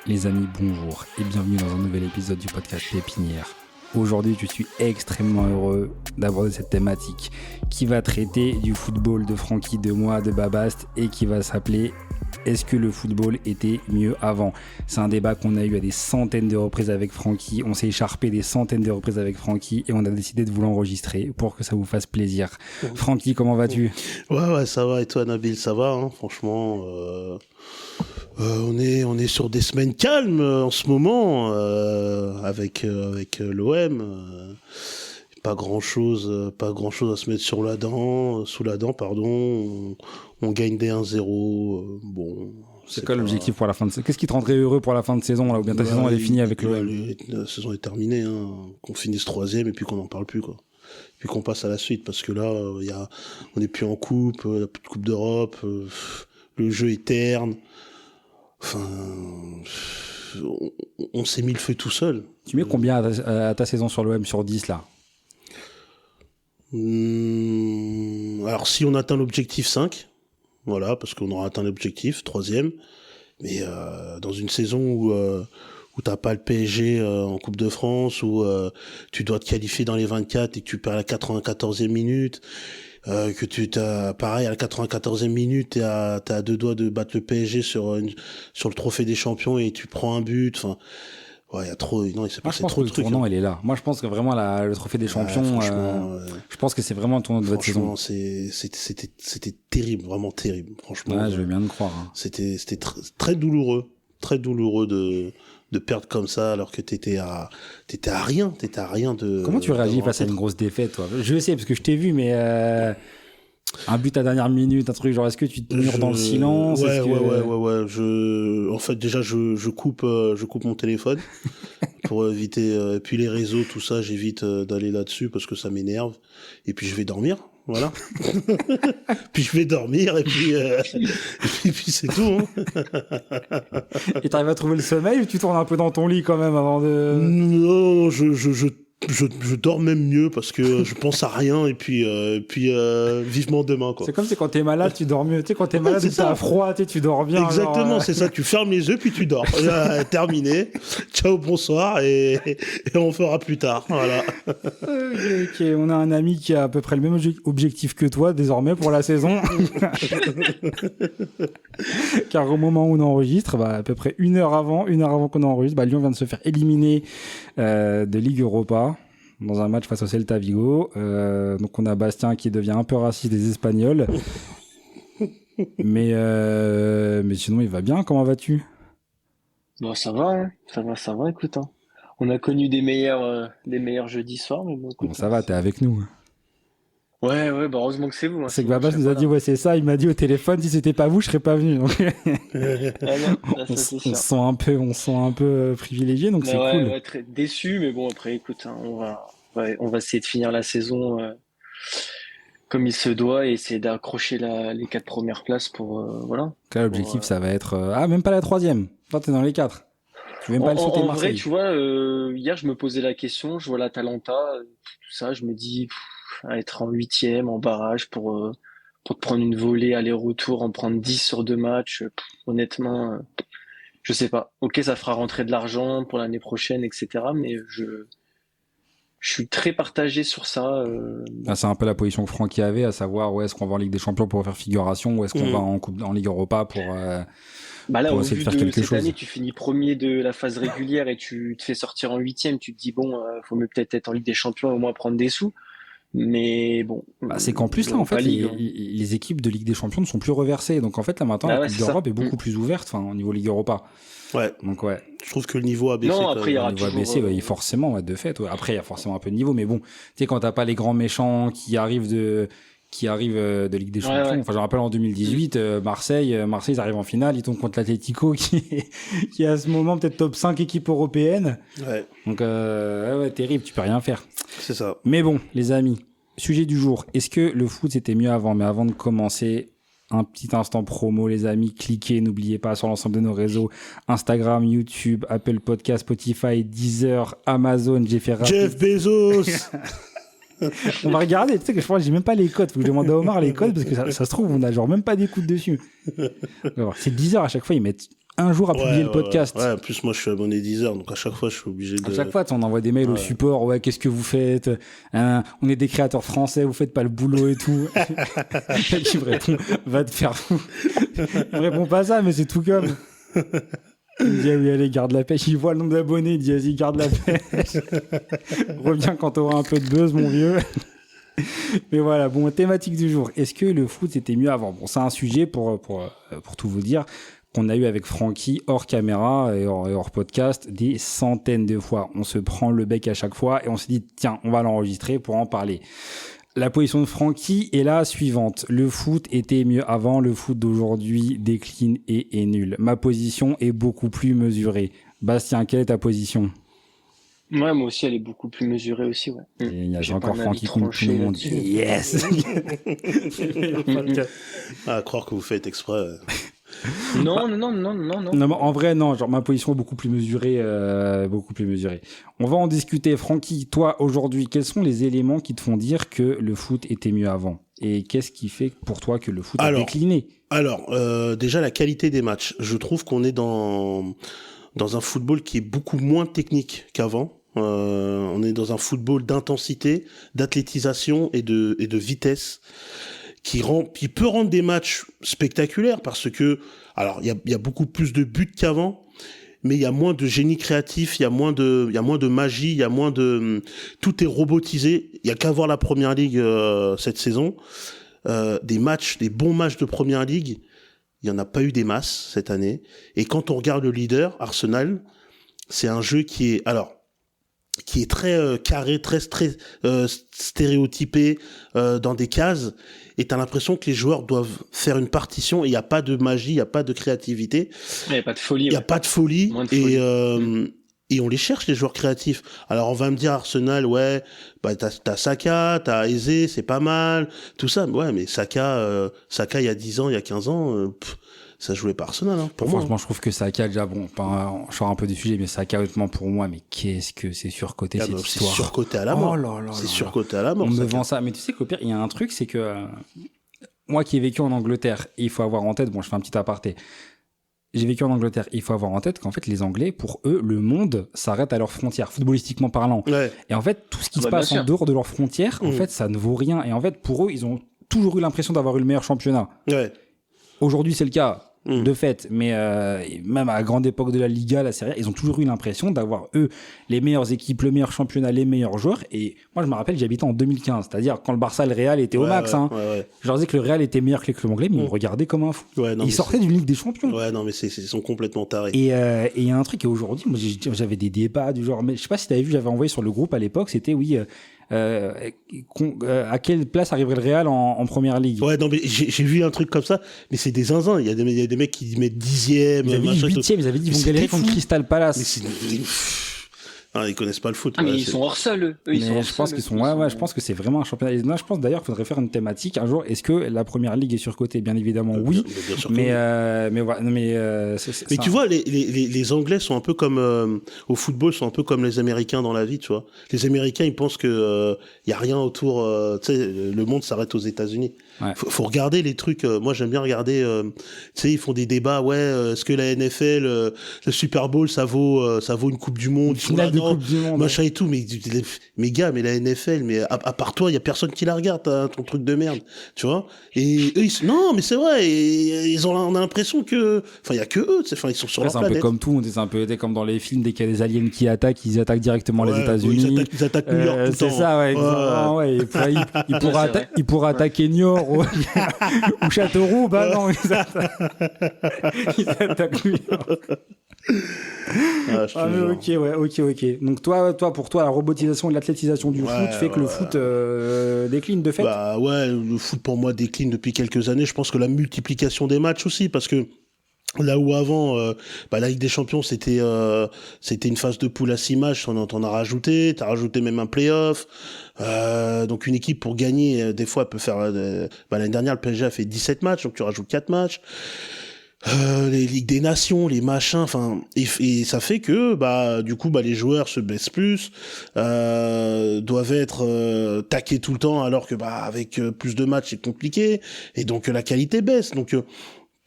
Les amis, bonjour et bienvenue dans un nouvel épisode du podcast Pépinière. Aujourd'hui, je suis extrêmement heureux d'aborder cette thématique qui va traiter du football de Francky, de moi, de Babast et qui va s'appeler « Est-ce que le football était mieux avant ?» C'est un débat qu'on a eu à des centaines de reprises avec Francky. On s'est écharpé des centaines de reprises avec Francky et on a décidé de vous l'enregistrer pour que ça vous fasse plaisir. Francky, comment vas-tu ? Ouais, ça va. Et toi, Nabil, ça va, hein, franchement. On est sur des semaines calmes en ce moment avec l'OM. Pas grand chose à se mettre sous la dent. On gagne des 1-0. Bon. C'est quoi l'objectif pour la fin de saison ? Qu'est-ce qui te rendrait heureux pour la fin de saison là, ou bien ta saison elle est finie avec l'OM ? La saison est terminée. Hein. Qu'on finisse 3e et puis qu'on n'en parle plus, quoi. Puis qu'on passe à la suite, parce que là, on n'est plus en coupe, il n'y a plus de Coupe d'Europe, le jeu est terne. Enfin, on s'est mis le feu tout seul. Tu mets combien à ta saison sur l'OM sur 10 là ? Alors si on atteint l'objectif 5, voilà, parce qu'on aura atteint l'objectif 3e, mais dans une saison où t'as pas le PSG en Coupe de France, où tu dois te qualifier dans les 24 et que tu perds à la 94e minute, que tu t'as pareil à la 94e minute, t'es à 2 doigts de battre le PSG sur le trophée des champions et tu prends un but. Enfin, ouais, il y a trop. Non, il s'est passé trop de trucs. Le tournant, il est là. Moi, je pense que vraiment le trophée des champions. Je pense que c'est vraiment le tournant de votre saison. C'était terrible, vraiment terrible. Franchement. Ouais, je veux bien te croire. Hein. C'était très douloureux de perdre comme ça alors que t'étais à rien de. Comment tu réagis face à une grosse défaite, toi ? Je sais parce que je t'ai vu, mais un but à dernière minute, un truc genre, est-ce que tu te mures dans le silence ? Ouais. En fait, déjà, je coupe mon téléphone pour éviter. Et puis les réseaux, tout ça, j'évite d'aller là-dessus parce que ça m'énerve. Et puis je vais dormir. Voilà. Puis je vais dormir et puis c'est tout. Hein. Et t'arrives à trouver le sommeil ou tu tournes un peu dans ton lit quand même avant de... Non, je dors même mieux parce que je pense à rien et puis vivement demain, quoi. C'est comme si quand t'es malade tu dors mieux. Tu sais, quand t'es malade t'as froid, tu dors bien. Exactement, alors, c'est ça. Tu fermes les yeux puis tu dors. Terminé. Ciao, bonsoir et on fera plus tard. Voilà. Ok, on a un ami qui a à peu près le même objectif que toi désormais pour la saison. Car au moment où on enregistre, à peu près une heure avant qu'on enregistre, Lyon vient de se faire éliminer de Ligue Europa dans un match face au Celta Vigo. Donc on a Bastien qui devient un peu raciste des Espagnols. mais sinon il va bien. Comment vas-tu ? Bon, ça va, hein. Ça va, écoute, hein. On a connu des meilleurs jeudis soirs, mais bon, écoute. Bon, ça va, t'es avec nous. Ouais, heureusement que c'est vous. Hein, c'est que Babas nous a dit, ouais, c'est ça. Il m'a dit au téléphone, si c'était pas vous, je serais pas venu. Donc... on se sent un peu privilégié, donc mais c'est cool. Ouais, très déçu, mais bon, après, écoute, hein, on va essayer de finir la saison comme il se doit et essayer d'accrocher les 4 premières places pour, voilà. Là, l'objectif, ça va être, même pas la 3e. Toi, t'es dans les 4. Tu veux même pas le sauter, en Marseille. vrai, tu vois, hier, je me posais la question, je vois l'Atalanta, tout ça, je me dis, être en 8e, en barrage pour te prendre une volée aller-retour, en prendre 10 sur 2 matchs, honnêtement, je sais pas. Ok, ça fera rentrer de l'argent pour l'année prochaine, etc. Mais je suis très partagé sur ça. C'est un peu la position que Francky avait, à savoir où est-ce qu'on va en Ligue des Champions pour faire figuration, ou est-ce qu'on va en Ligue Europa pour là, pour au essayer vu de faire de quelque cette chose. année, tu finis premier de la phase régulière et tu te fais sortir en 8e, tu te dis bon, faut mieux peut-être être en Ligue des Champions, au moins prendre des sous. Mais bon. C'est qu'en plus, là, en fait, les équipes de Ligue des Champions ne sont plus reversées. Donc, en fait, là, maintenant, la Coupe d'Europe est beaucoup plus ouverte, au niveau Ligue Europa. Ouais. Donc, ouais. Je trouve que le niveau a baissé. Non, après, il y aura toujours... Le niveau a baissé, forcément, de fait. Ouais. Après, il y a forcément un peu de niveau. Mais bon, tu sais, quand t'as pas les grands méchants qui arrivent de Ligue des Champions. Ouais. Enfin, je me rappelle en 2018, Marseille, ils arrivent en finale, ils tombent contre l'Atlético qui est à ce moment peut-être top 5 équipe européenne. Ouais. Donc, terrible, tu peux rien faire. C'est ça. Mais bon, les amis, sujet du jour. Est-ce que le foot c'était mieux avant ? Mais avant de commencer, un petit instant promo, les amis. Cliquez, n'oubliez pas, sur l'ensemble de nos réseaux. Instagram, YouTube, Apple Podcast, Spotify, Deezer, Amazon. J'ai fait Jeff Bezos. On va regarder, tu sais que je crois que j'ai même pas les codes. Faut que je demande à Omar les codes parce que ça se trouve, on a genre même pas d'écoute dessus. Alors, c'est 10 heures à chaque fois, ils mettent un jour à publier le podcast. Ouais, en plus, moi, je suis abonné 10 heures, donc à chaque fois, je suis obligé de. À chaque fois, on envoie des mails au support. Ouais, qu'est-ce que vous faites? On est des créateurs français, vous faites pas le boulot et tout. Le mec, il me répond, va te faire fou. Il me répond pas ça, mais c'est tout comme. Il me dit, ah oui, allez, garde la pêche. Il voit le nombre d'abonnés, il dit, vas-y, garde la pêche. Reviens quand t'auras un peu de buzz, mon vieux. Mais voilà, bon, thématique du jour. Est-ce que le foot c'était mieux avant? Bon, c'est un sujet pour tout vous dire qu'on a eu avec Francky hors caméra et hors podcast des centaines de fois. On se prend le bec à chaque fois et on se dit, tiens, on va l'enregistrer pour en parler. La position de Francky est la suivante. Le foot était mieux avant, le foot d'aujourd'hui décline et est nul. Ma position est beaucoup plus mesurée. Bastien, quelle est ta position? Ouais, moi aussi, elle est beaucoup plus mesurée aussi, ouais. Et il y a J'ai encore pas un Francky avis qui nous tranché monde. là-dessus. Yes. À croire que vous faites exprès. Non. Non, mais en vrai, non. Genre, ma position est beaucoup plus mesurée, On va en discuter. Francky, toi, aujourd'hui, quels sont les éléments qui te font dire que le foot était mieux avant? Et qu'est-ce qui fait pour toi que le foot a décliné? Alors, déjà, la qualité des matchs. Je trouve qu'on est dans un football qui est beaucoup moins technique qu'avant. On est dans un football d'intensité, d'athlétisation et de vitesse qui peut rendre des matchs spectaculaires parce que, alors, il y a beaucoup plus de buts qu'avant, mais il y a moins de génie créatif, il y a moins de magie, il y a moins de, tout est robotisé. Il y a qu'à voir la Première Ligue cette saison, des bons matchs de Première Ligue. Il y en a pas eu des masses cette année. Et quand on regarde le leader, Arsenal, c'est un jeu qui est très carré, très stéréotypé dans des cases. Et t'as l'impression que les joueurs doivent faire une partition et il n'y a pas de magie, il n'y a pas de créativité. Il n'y a pas de folie. Il n'y a pas de folie. Moins de folie. Et on les cherche, les joueurs créatifs. Alors on va me dire Arsenal, ouais, bah t'as Saka, t'as Eze, c'est pas mal, tout ça. Ouais, mais Saka il y a 10 ans, il y a 15 ans, ça jouait pas Arsenal, hein, pour moi. Franchement, je trouve que Saka, déjà, bon, on sort un peu du sujet, mais Saka, honnêtement, pour moi, mais qu'est-ce que c'est surcoté, cette histoire. C'est surcoté à la mort. Oh là là c'est là surcoté à la mort. On me vend ça. Mais tu sais qu'au pire, il y a un truc, c'est que moi qui ai vécu en Angleterre, il faut avoir en tête, bon, je fais un petit aparté. J'ai vécu en Angleterre, il faut avoir en tête qu'en fait, les Anglais, pour eux, le monde s'arrête à leurs frontières, footballistiquement parlant. Ouais. Et en fait, tout ce qui se passe en dehors de leurs frontières, en fait, ça ne vaut rien. Et en fait, pour eux, ils ont toujours eu l'impression d'avoir eu le meilleur championnat. Ouais. Aujourd'hui, c'est le cas. De fait, mais même à la grande époque de la Liga, la Serie A, ils ont toujours eu l'impression d'avoir, eux, les meilleures équipes, le meilleur championnat, les meilleurs joueurs. Et moi, je me rappelle, j'habitais en 2015, c'est-à-dire quand le Barça et le Real étaient au max. Je leur disais que le Real était meilleur que les clubs anglais, mais ils me regardaient comme un fou. Ils sortaient d'une Ligue des Champions. Ouais, non, mais ils sont complètement tarés. Et il y a un truc, et aujourd'hui, moi, j'avais des débats du genre, mais je sais pas si t'avais vu, j'avais envoyé sur le groupe à l'époque, c'était, à quelle place arriverait le Real en première ligue? Ouais, non, mais j'ai vu un truc comme ça, mais c'est des zinzins. Il y a des mecs qui mettent 10e. Ils avaient dit 8e, ils avaient dit ils vont galérer contre Crystal Palace. Mais ils connaissent pas le foot. Mais ils sont hors sol, eux. Je pense qu'ils sont, je pense que c'est vraiment un championnat. Et là, je pense d'ailleurs qu'il faudrait faire une thématique un jour. Est-ce que la première ligue est surcotée? Bien évidemment, oui. Bien sûr mais voilà, mais tu vois, les Anglais sont un peu comme, au football, sont un peu comme les Américains dans la vie, tu vois. Les Américains, ils pensent que, y a rien autour, tu sais, le monde s'arrête aux États-Unis. Ouais. Faut regarder les trucs, moi j'aime bien regarder, tu sais, ils font des débats, est-ce que la NFL, le Super Bowl, ça vaut une Coupe du Monde? Finale de Coupe du Monde. Machin et tout, mais gars, mais la NFL, mais à part toi, il y a personne qui la regarde, ton truc de merde, tu vois. Et eux, non, mais c'est vrai, on a l'impression que, enfin, il y a que eux, enfin, ils sont sur leur planète. C'est un peu comme tout, c'est un peu comme dans les films, dès qu'il y a des aliens qui attaquent, ils attaquent directement les États-Unis. Ils attaquent New York tout le temps. C'est ça, ouais, exactement, ouais. Il pourra attaquer Niort ou Châteauroux, bah non, ils attaquent New York. Mais ok. Donc pour toi, la robotisation et l'athlétisation du foot fait que le foot décline de fait. Bah ouais, le foot pour moi décline depuis quelques années. Je pense que la multiplication des matchs aussi, parce que là où avant, la Ligue des Champions, c'était une phase de poule à 6 matchs, t'en as rajouté, t'as rajouté même un play-off. Donc une équipe pour gagner, des fois, elle peut faire. L'année dernière, le PSG a fait 17 matchs, donc tu rajoutes 4 matchs. les Ligues des Nations, les machins, enfin, et ça fait que, du coup, les joueurs se blessent plus, doivent être taqués tout le temps, alors que, avec plus de matchs, c'est compliqué, et donc la qualité baisse. Donc,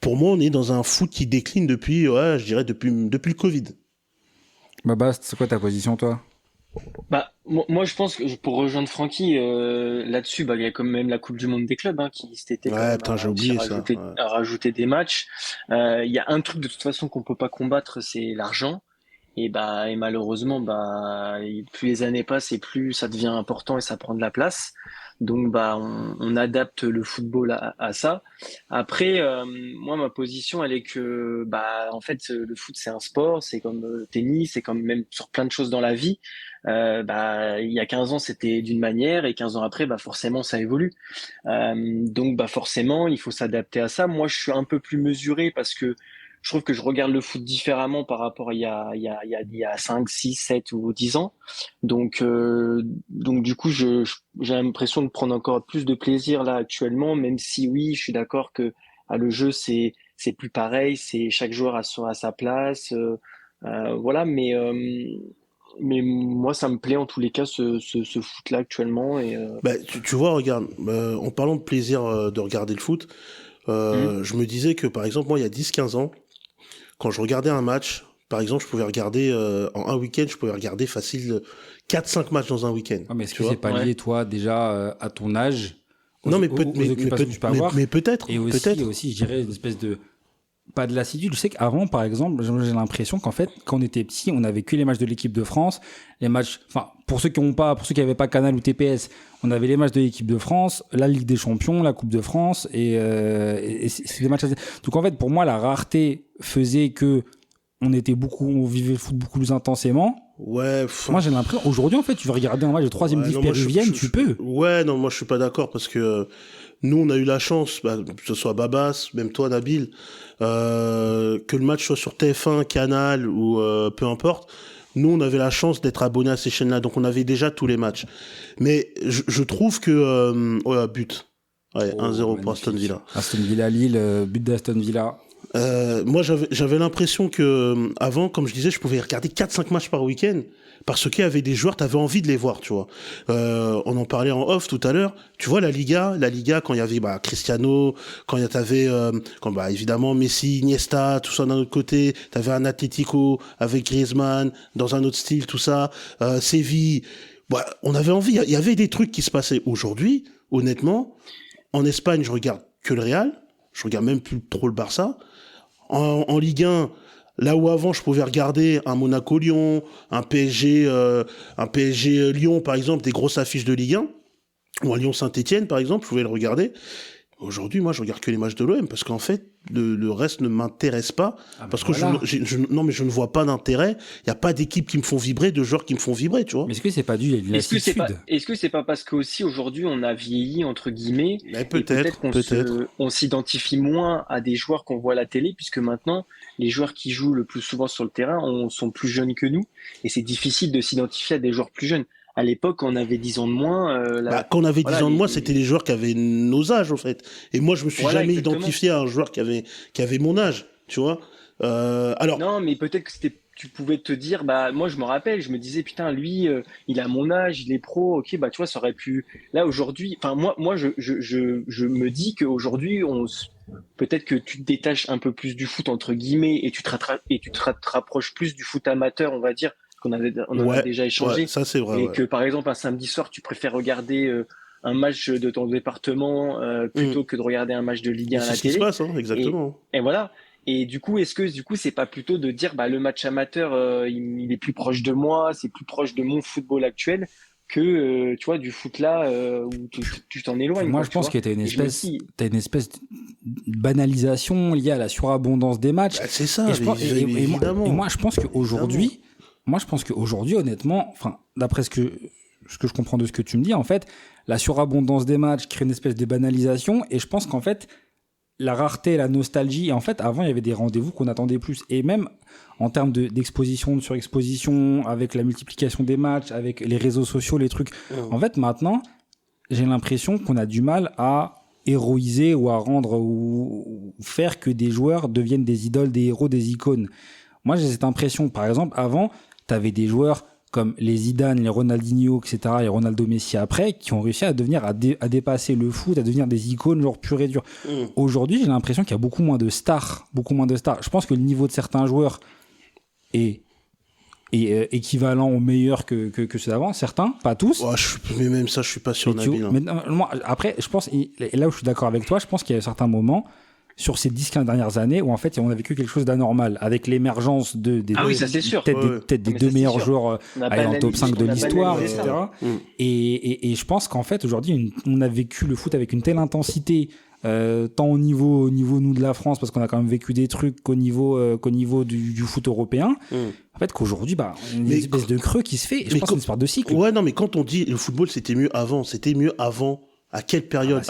pour moi, on est dans un foot qui décline depuis, je dirais, depuis le Covid. Bast, c'est quoi ta position, toi? Moi, je pense que pour rejoindre Francky là-dessus, il y a quand même la Coupe du Monde des clubs qui cet été quand Ouais, même putain, j'ai a oublié ça. Ouais. a rajouté des matchs. Il y a un truc de toute façon qu'on peut pas combattre, c'est l'argent. Et malheureusement, plus les années passent et plus ça devient important et ça prend de la place. Donc on adapte le football à ça. Après, moi ma position elle est que en fait le foot c'est un sport, c'est comme le tennis, c'est comme même sur plein de choses dans la vie. Il y a 15 ans c'était d'une manière et 15 ans après forcément ça évolue. Donc forcément il faut s'adapter à ça. Moi je suis un peu plus mesuré parce que je trouve que je regarde le foot différemment par rapport à il y a 5, 6, 7 ou 10 ans. Donc du coup, j'ai l'impression de prendre encore plus de plaisir là actuellement, même si oui, je suis d'accord que le jeu c'est plus pareil, c'est chaque joueur a sa place, voilà. Mais moi, ça me plaît en tous les cas ce foot là actuellement Tu vois, regarde, en parlant de plaisir de regarder le foot, je me disais que par exemple, moi, il y a 10-15 ans, quand je regardais un match, par exemple, je pouvais regarder en un week-end, je pouvais regarder facile 4-5 matchs dans un week-end. Ah, mais est-ce que c'est pas lié, toi, déjà, à ton âge, aux occupations que tu peux avoir, mais peut-être. Et aussi, je dirais, une espèce de... Pas de lassitude. Je sais qu'avant, par exemple, j'ai l'impression qu'en fait, quand on était petit, on avait que les matchs de l'équipe de France, les matchs, enfin, pour ceux qui n'avaient pas Canal ou TPS, on avait les matchs de l'équipe de France, la Ligue des Champions, la Coupe de France, et c'est des matchs. Donc en fait, pour moi, la rareté faisait que on vivait le foot beaucoup plus intensément. Ouais. Moi, j'ai l'impression, aujourd'hui, en fait, tu veux regarder un match de troisième div péruvienne, tu peux. Ouais, non, moi, je suis pas d'accord parce que nous, on a eu la chance, que ce soit Babas, même toi, Nabil, que le match soit sur TF1, Canal ou peu importe. Nous, on avait la chance d'être abonnés à ces chaînes-là, donc on avait déjà tous les matchs. Mais je trouve que... but. Ouais, 1-0 pour Aston Villa. Aston Villa, Lille, but d'Aston Villa. Moi, j'avais l'impression que avant, comme je disais, je pouvais regarder 4-5 matchs par week-end parce qu'il y avait des joueurs, t'avais envie de les voir, tu vois. On en parlait en off tout à l'heure. Tu vois la Liga, quand il y avait Cristiano, quand t'avais évidemment Messi, Iniesta, tout ça d'un autre côté, t'avais un Atlético avec Griezmann dans un autre style, tout ça. Séville, on avait envie. Il y avait des trucs qui se passaient. Aujourd'hui, honnêtement, en Espagne, je regarde que le Real. Je regarde même plus trop le Barça. En Ligue 1, là où avant je pouvais regarder un Monaco-Lyon, un PSG Lyon par exemple, des grosses affiches de Ligue 1, ou un Lyon-Saint-Etienne par exemple, je pouvais le regarder. Aujourd'hui, moi, je regarde que les matchs de l'OM parce qu'en fait, le reste ne m'intéresse pas parce que je ne vois pas d'intérêt. Il y a pas d'équipes qui me font vibrer, de joueurs qui me font vibrer, tu vois. Mais est-ce que c'est pas dû à une lassitude ? Est-ce que c'est pas parce que aussi aujourd'hui on a vieilli entre guillemets, mais peut-être on s'identifie moins à des joueurs qu'on voit à la télé puisque maintenant les joueurs qui jouent le plus souvent sur le terrain sont plus jeunes que nous et c'est difficile de s'identifier à des joueurs plus jeunes. À l'époque, on avait 10 ans de moins. Quand on avait 10 ans de moins, c'était les joueurs qui avaient nos âges, en fait. Et moi, je me suis jamais exactement. identifié à un joueur qui avait mon âge, tu vois. Alors. Non, mais peut-être que tu pouvais te dire, moi, je me rappelle, je me disais, putain, lui, il a mon âge, il est pro, ok, tu vois, ça aurait pu. Là, aujourd'hui, enfin, moi, je me dis qu'aujourd'hui, peut-être que tu te détaches un peu plus du foot, entre guillemets, et tu te rapproches plus du foot amateur, on va dire. On en a déjà échangé. Ouais, ça c'est vrai. Et que par exemple un samedi soir, tu préfères regarder un match de ton département plutôt que de regarder un match de Ligue 1 à la télé. C'est ce qui se passe, exactement. Et voilà. Et du coup, est-ce que c'est pas plutôt de dire le match amateur, il est plus proche de moi, c'est plus proche de mon football actuel que tu vois du foot là où tu t'en éloignes. Moi, je pense que t'as une espèce de banalisation liée à la surabondance des matchs. C'est ça. Et moi, je pense qu'aujourd'hui. Moi, je pense qu'aujourd'hui, honnêtement, enfin, d'après ce que je comprends de ce que tu me dis, en fait, la surabondance des matchs crée une espèce de banalisation. Et je pense qu'en fait, la rareté, la nostalgie, et en fait, avant, il y avait des rendez-vous qu'on attendait plus. Et même en termes d'exposition, de surexposition, avec la multiplication des matchs, avec les réseaux sociaux, les trucs. En fait, maintenant, j'ai l'impression qu'on a du mal à héroïser ou à rendre ou faire que des joueurs deviennent des idoles, des héros, des icônes. Moi, j'ai cette impression, par exemple, avant, t'avais des joueurs comme les Zidane, les Ronaldinho, etc., et Ronaldo Messi après, qui ont réussi à devenir, à dépasser le foot, à devenir des icônes, genre pur et dur. Aujourd'hui, j'ai l'impression qu'il y a beaucoup moins de stars. Je pense que le niveau de certains joueurs est équivalent au meilleur que ceux d'avant, certains, pas tous. Ouais, mais même ça, je suis pas sûr, Nabil. Mais moi, après, je pense, et là où je suis d'accord avec toi, je pense qu'il y a certains moments sur ces 10-15 dernières années où en fait on a vécu quelque chose d'anormal avec l'émergence ça c'est sûr. Peut-être des deux meilleurs joueurs en top 5 de l'histoire, etc. Et je pense qu'en fait aujourd'hui on a vécu le foot avec une telle intensité, tant au niveau nous de la France, parce qu'on a quand même vécu des trucs qu'au niveau du foot européen. En fait qu'aujourd'hui il y a une espèce de creux qui se fait, et je pense que c'est une histoire de cycle. Ouais, non, mais quand on dit le football c'était mieux avant, à quelle période,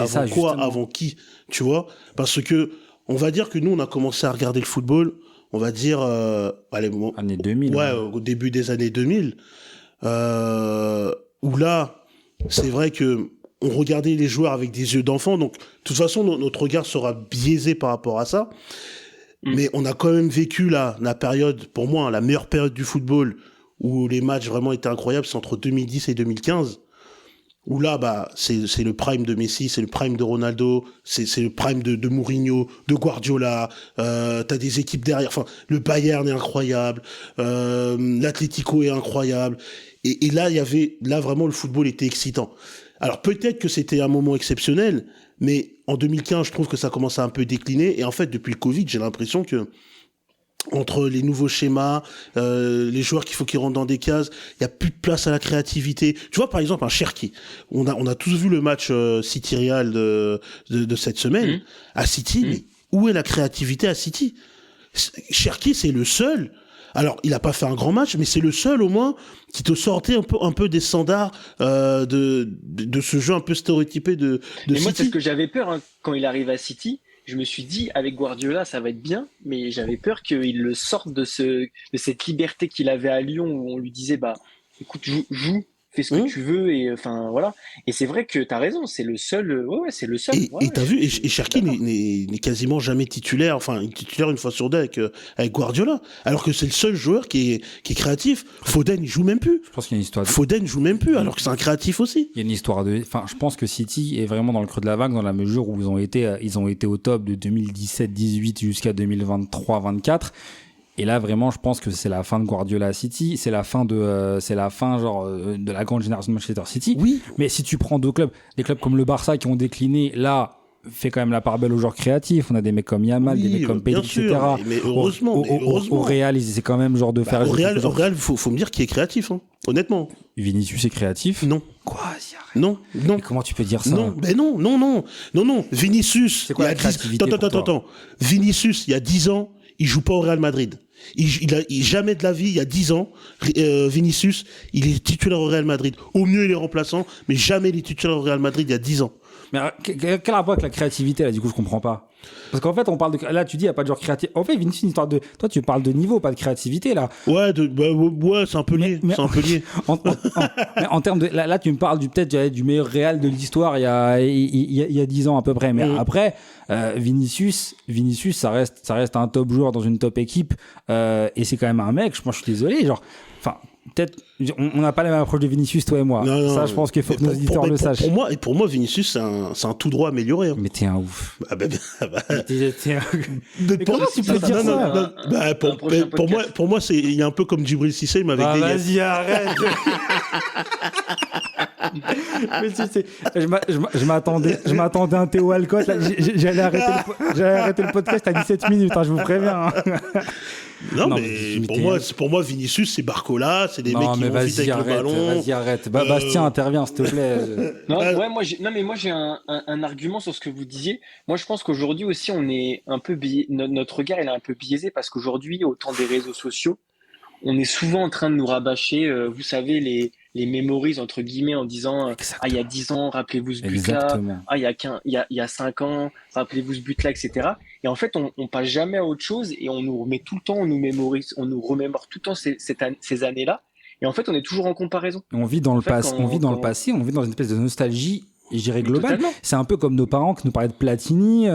avant qui, tu vois? Parce que on va dire que nous on a commencé à regarder le football, on va dire années 2000. Ouais, au début des années 2000, où là c'est vrai que on regardait les joueurs avec des yeux d'enfant, donc de toute façon notre regard sera biaisé par rapport à ça. Mais on a quand même vécu la période, pour moi, la meilleure période du football, où les matchs vraiment étaient incroyables, c'est entre 2010 et 2015. Où là, c'est le prime de Messi, c'est le prime de Ronaldo, c'est le prime de Mourinho, de Guardiola. T'as des équipes derrière. Enfin, le Bayern est incroyable, l'Atlético est incroyable. Et là, vraiment le football était excitant. Alors peut-être que c'était un moment exceptionnel, mais en 2015, je trouve que ça commence à un peu décliner. Et en fait, depuis le Covid, j'ai l'impression que entre les nouveaux schémas, les joueurs qu'il faut qu'ils rentrent dans des cases, il y a plus de place à la créativité. Tu vois, par exemple, un Cherki. On a tous vu le match City Real de cette semaine. À City, mais où est la créativité à City? Cherki, c'est le seul. Alors, il a pas fait un grand match, mais c'est le seul, au moins, qui te sortait un peu des standards de ce jeu un peu stéréotypé de City. Moi, c'est ce que j'avais peur quand il arrive à City. Je me suis dit, avec Guardiola, ça va être bien, mais j'avais peur qu'il le sorte de cette liberté qu'il avait à Lyon, où on lui disait, écoute, joue, fais ce que tu veux, et enfin voilà. Et c'est vrai que t'as raison, c'est le seul. C'est le seul. Et t'as vu, et Cherki n'est quasiment jamais titulaire, enfin titulaire une fois sur deux avec Guardiola, alors que c'est le seul joueur qui est créatif. Foden, il joue même plus. Je pense qu'il y a une histoire. Foden joue même plus, alors que c'est un créatif aussi. Il y a une histoire je pense que City est vraiment dans le creux de la vague, dans la mesure où ils ont été au top de 2017-18 jusqu'à 2023-24. Et là, vraiment, je pense que c'est la fin de Guardiola à City, c'est la fin de la grande génération de Manchester City. Oui. Mais si tu prends des clubs comme le Barça qui ont décliné, là, fait quand même la part belle aux joueurs créatifs. On a des mecs comme Yamal, des mecs comme Pedri, etc. Mais heureusement, au Real, ils essaient quand même de faire. Au Real, faut me dire qu'il est créatif, hein, honnêtement. Vinicius est créatif. Non. Quoi? Non. Mais comment tu peux dire ça? Non. Vinicius. C'est quoi la créativité? Attends. Vinicius, il y a 10 ans, il joue pas au Real Madrid. Jamais de la vie, il y a 10 ans, Vinicius, il est titulaire au Real Madrid. Au mieux, il est remplaçant, mais jamais il est titulaire au Real Madrid il y a 10 ans. Mais quel rapport avec la créativité, là, du coup, je comprends pas. Parce qu'en fait, on parle de, là, tu dis, il n'y a pas de joueur créatif. En fait, Vinicius, une histoire de, toi, tu parles de niveau, pas de créativité, là. Ouais, c'est un peu lié, c'est un peu lié. Mais en termes de, là, tu me parles du meilleur Real de l'histoire il y a 10 ans, à peu près. Mais après, Vinicius, ça reste un top joueur dans une top équipe, et c'est quand même un mec, moi, je suis désolé, peut-être, on n'a pas la même approche de Vinicius, toi et moi. Non, ça, je pense qu'il faut que nos éditeurs le sachent. Pour moi, Vinicius, c'est un tout droit amélioré. Hein. Mais t'es un ouf. Mais comment tu peux dire ça? Pour moi, il y a un peu comme Djibril Cissé, mais avec des vas-y, arrête. Mais tu sais, je m'attendais à un Théo Alcotte. J'allais arrêter le podcast à 17 minutes, je vous préviens. Non, mais pour moi, Vinicius, c'est Barcola, c'est des mecs qui vont vite avec le ballon. Vas-y, arrête. Bastien, interviens, s'il te plaît. Moi, j'ai un argument sur ce que vous disiez. Moi, je pense qu'aujourd'hui aussi, on est un peu notre regard, il est un peu biaisé parce qu'aujourd'hui, au temps des réseaux sociaux, on est souvent en train de nous rabâcher, vous savez, les memories, entre guillemets, en disant il y a 10 ans, rappelez-vous ce but-là. Il y a 5 ans, rappelez-vous ce but-là, etc. Et en fait, on passe jamais à autre chose et on nous remet tout le temps, on nous remémore tout le temps ces années-là. Et en fait, on est toujours en comparaison. On vit dans le passé, on vit dans une espèce de nostalgie je dirais global. Totalement. C'est un peu comme nos parents qui nous parlaient de Platini,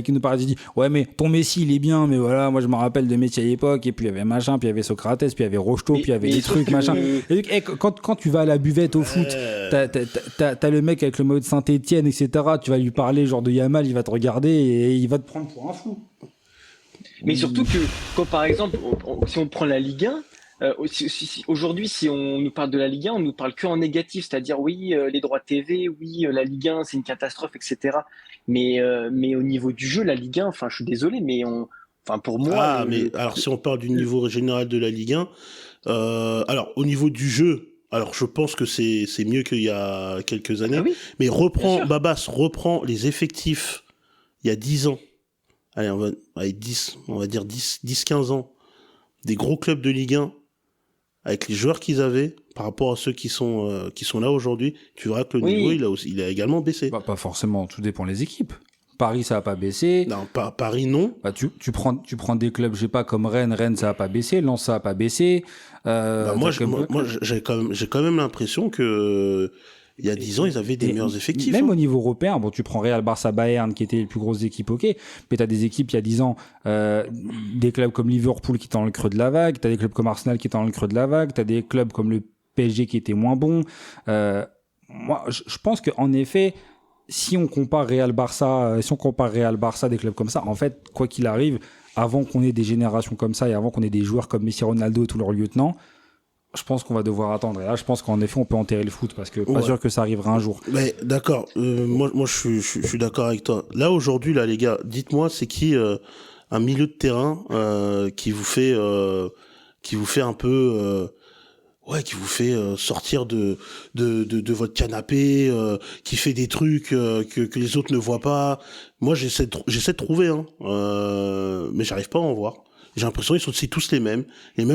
qui nous parlaient, dit ouais mais ton Messi il est bien, mais voilà moi je me rappelle de Messi à l'époque, et puis il y avait machin, puis il y avait Socrates, puis il y avait Rocheteau, puis il y avait des trucs machin. Et quand tu vas à la buvette au foot, t'as le mec avec le maillot de Saint-Etienne, etc. Tu vas lui parler genre de Yamal, il va te regarder et il va te prendre pour un fou. Mais surtout que quand par exemple si on prend la Ligue 1, aujourd'hui, si on nous parle de la Ligue 1, on nous parle que en négatif, c'est-à-dire oui, les droits TV, oui, la Ligue 1, c'est une catastrophe, etc. Mais au niveau du jeu, la Ligue 1, enfin, je suis désolé, mais pour moi. Mais alors si on parle du niveau général de la Ligue 1, alors au niveau du jeu, alors je pense que c'est mieux qu'il y a quelques années. Ah oui, mais Babas reprend les effectifs il y a 10 ans. Allez, on va dire 10-15 ans. Des gros clubs de Ligue 1. Avec les joueurs qu'ils avaient, par rapport à ceux qui sont là aujourd'hui, tu verras que le niveau, il a également baissé. Bah, pas forcément, tout dépend des équipes. Paris, ça n'a pas baissé. Non, Paris, non. Bah, tu prends des clubs, je sais pas, comme Rennes, ça n'a pas baissé. Lens, ça n'a pas baissé. Moi, j'ai quand même l'impression que il y a 10 ans, ils avaient des meilleurs effectifs. Même au niveau européen, bon, tu prends Real, Barça, Bayern, qui étaient les plus grosses équipes, ok, mais tu as des équipes, il y a 10 ans, des clubs comme Liverpool qui étaient dans le creux de la vague, tu as des clubs comme Arsenal qui étaient dans le creux de la vague, tu as des clubs comme le PSG qui étaient moins bons. Moi, je pense qu'en effet, si on compare Real-Barça, des clubs comme ça, en fait, quoi qu'il arrive, avant qu'on ait des générations comme ça et avant qu'on ait des joueurs comme Messi, Ronaldo et tous leurs lieutenants, je pense qu'on va devoir attendre. Et là, je pense qu'en effet, on peut enterrer le foot parce que pas sûr que ça arrivera un jour. Mais d'accord. Moi, je suis d'accord avec toi. Là, aujourd'hui, là, les gars, dites-moi, c'est qui un milieu de terrain qui vous fait un peu qui vous fait sortir de votre canapé, qui fait des trucs que les autres ne voient pas. Moi, j'essaie de trouver, mais j'arrive pas à en voir. J'ai l'impression qu'ils sont tous les mêmes